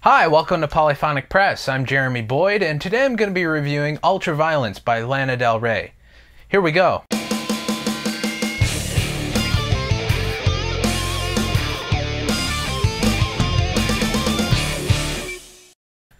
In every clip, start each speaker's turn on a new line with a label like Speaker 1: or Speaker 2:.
Speaker 1: Hi, welcome to Polyphonic Press. I'm Jeremy Boyd, and today I'm going to be reviewing Ultraviolence by Lana Del Rey. Here we go.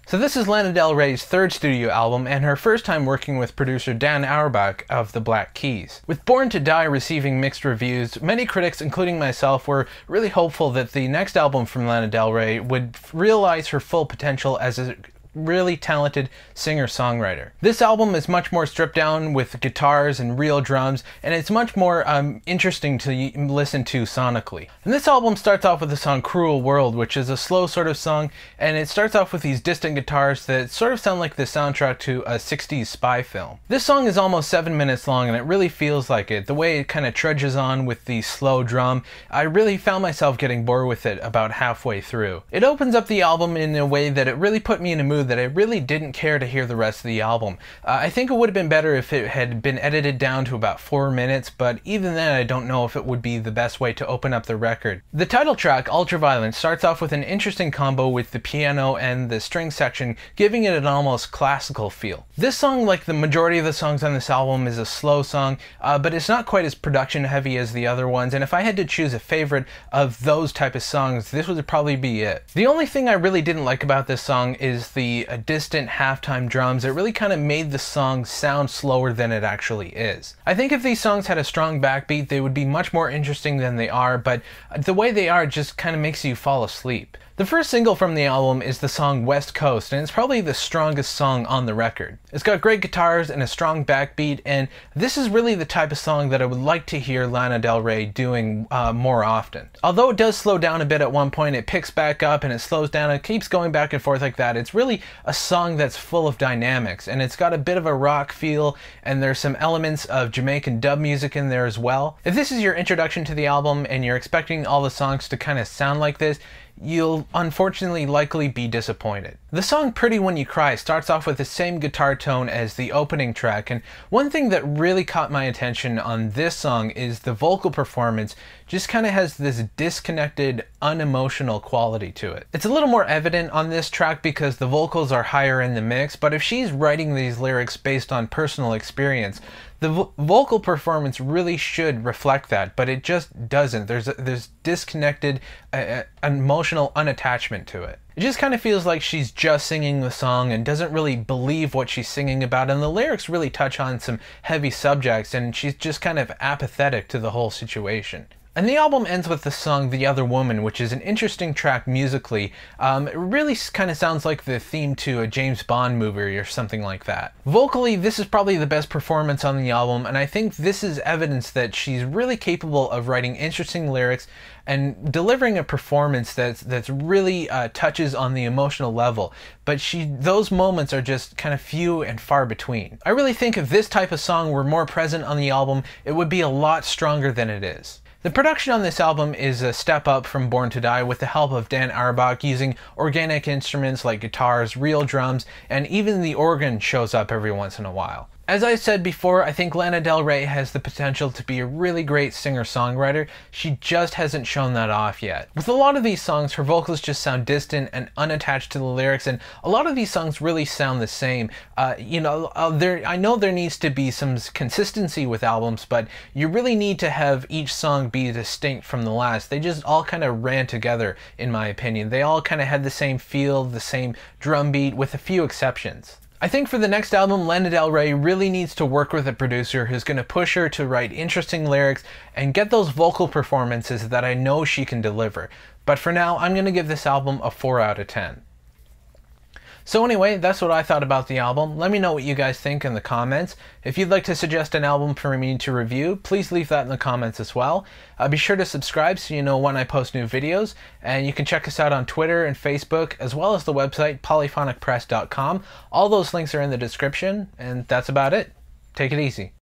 Speaker 1: So this is Lana Del Rey's third studio album and her first time working with producer Dan Auerbach of the Black Keys. With Born to Die receiving mixed reviews, many critics, including myself, were really hopeful that the next album from Lana Del Rey would realize her full potential as a really talented singer-songwriter. This album is much more stripped down with guitars and real drums, and it's much more interesting to listen to sonically. And this album starts off with the song Cruel World, which is a slow sort of song, and it starts off with these distant guitars that sort of sound like the soundtrack to a 60s spy film. This song is almost 7 minutes long, and it really feels like it. The way it kind of trudges on with the slow drum, I really found myself getting bored with it about halfway through. It opens up the album in a way that it really put me in a mood that I really didn't care to hear the rest of the album. I think it would have been better if it had been edited down to about 4 minutes, but even then I don't know if it would be the best way to open up the record. The title track, Ultraviolence, starts off with an interesting combo with the piano and the string section, giving it an almost classical feel. This song, like the majority of the songs on this album, is a slow song, but it's not quite as production heavy as the other ones, and if I had to choose a favorite of those type of songs, this would probably be it. The only thing I really didn't like about this song is the distant halftime drums. It really kind of made the song sound slower than it actually is. I think if these songs had a strong backbeat, they would be much more interesting than they are, but the way they are just kind of makes you fall asleep. The first single from the album is the song West Coast, and it's probably the strongest song on the record. It's got great guitars and a strong backbeat, and this is really the type of song that I would like to hear Lana Del Rey doing more often. Although it does slow down a bit at one point, it picks back up and it slows down, it keeps going back and forth like that. It's really a song that's full of dynamics, and it's got a bit of a rock feel, and there's some elements of Jamaican dub music in there as well. If this is your introduction to the album and you're expecting all the songs to kind of sound like this, you'll unfortunately likely be disappointed. The song Pretty When You Cry starts off with the same guitar tone as the opening track, and one thing that really caught my attention on this song is the vocal performance just kind of has this disconnected, unemotional quality to it. It's a little more evident on this track because the vocals are higher in the mix, but if she's writing these lyrics based on personal experience, the vocal performance really should reflect that, but it just doesn't. There's disconnected, emotional unattachment to it. It just kind of feels like she's just singing the song and doesn't really believe what she's singing about, and the lyrics really touch on some heavy subjects, and she's just kind of apathetic to the whole situation. And the album ends with the song The Other Woman, which is an interesting track musically. It really kind of sounds like the theme to a James Bond movie or something like that. Vocally, this is probably the best performance on the album, and I think this is evidence that she's really capable of writing interesting lyrics and delivering a performance that's really touches on the emotional level, but those moments are just kind of few and far between. I really think if this type of song were more present on the album, it would be a lot stronger than it is. The production on this album is a step up from Born to Die with the help of Dan Auerbach using organic instruments like guitars, real drums, and even the organ shows up every once in a while. As I said before, I think Lana Del Rey has the potential to be a really great singer-songwriter. She just hasn't shown that off yet. With a lot of these songs, her vocals just sound distant and unattached to the lyrics, and a lot of these songs really sound the same. I know there needs to be some consistency with albums, but you really need to have each song be distinct from the last. They just all kind of ran together, in my opinion. They all kind of had the same feel, the same drum beat, with a few exceptions. I think for the next album, Lana Del Rey really needs to work with a producer who's going to push her to write interesting lyrics and get those vocal performances that I know she can deliver. But for now, I'm going to give this album a 4 out of 10. So anyway, that's what I thought about the album. Let me know what you guys think in the comments. If you'd like to suggest an album for me to review, please leave that in the comments as well. Be sure to subscribe so you know when I post new videos, and you can check us out on Twitter and Facebook, as well as the website polyphonicpress.com. All those links are in the description, and that's about it. Take it easy.